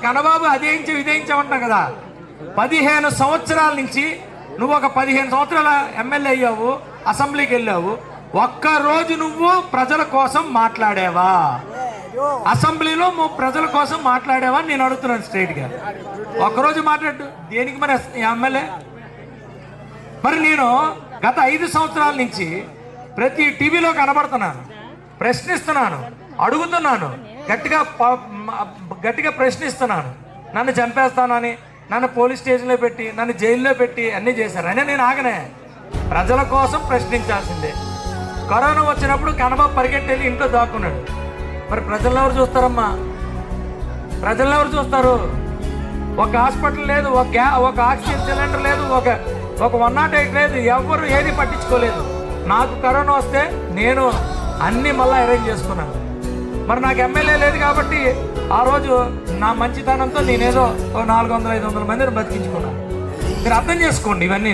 కన్నబాబు ఇదేయించామంటున్నావు కదా, 15 సంవత్సరాల నుంచి నువ్వు ఒక 15 సంవత్సరాల ఎమ్మెల్యే అయ్యావు, అసెంబ్లీకి వెళ్ళావు. ఒక్కరోజు నువ్వు ప్రజల కోసం మాట్లాడావా? అసెంబ్లీలో నువ్వు ప్రజల కోసం మాట్లాడావా నేను అడుగుతున్నాను స్ట్రైట్గా. ఒక్కరోజు మాట్లాడు. దేనికి మరి ఎమ్మెల్యే? మరి నేను గత 5 సంవత్సరాల నుంచి ప్రతి టీవీలో కనబడుతున్నాను, ప్రశ్నిస్తున్నాను, అడుగుతున్నాను, గట్టిగా ప్రశ్నిస్తున్నాను. నన్ను చంపేస్తానని, నన్ను పోలీస్ స్టేషన్లో పెట్టి, నన్ను జైల్లో పెట్టి అన్నీ చేశారు. అయినా నేను ఆగనే. ప్రజల కోసం ప్రశ్నించాల్సిందే. కరోనా వచ్చినప్పుడు కన్నబాబు పరిగెట్టి వెళ్ళి ఇంట్లో దాక్కున్నాడు. మరి ప్రజలను ఎవరు చూస్తారమ్మా? ప్రజలను ఎవరు చూస్తారు? ఒక హాస్పిటల్ లేదు, ఒక ఆక్సిజన్ సిలిండర్ లేదు, ఒక 108 లేదు, ఎవరు ఏది పట్టించుకోలేదు. నాకు కరోనా వస్తే నేను అన్నీ మళ్ళీ అరేంజ్ చేసుకున్నాను. మరి నాకు ఎమ్మెల్యే లేదు కాబట్టి ఆ రోజు నా మంచితనంతో నేనేదో 400-500 మందిని బతికించుకున్నాను. మీరు అర్థం చేసుకోండి ఇవన్నీ.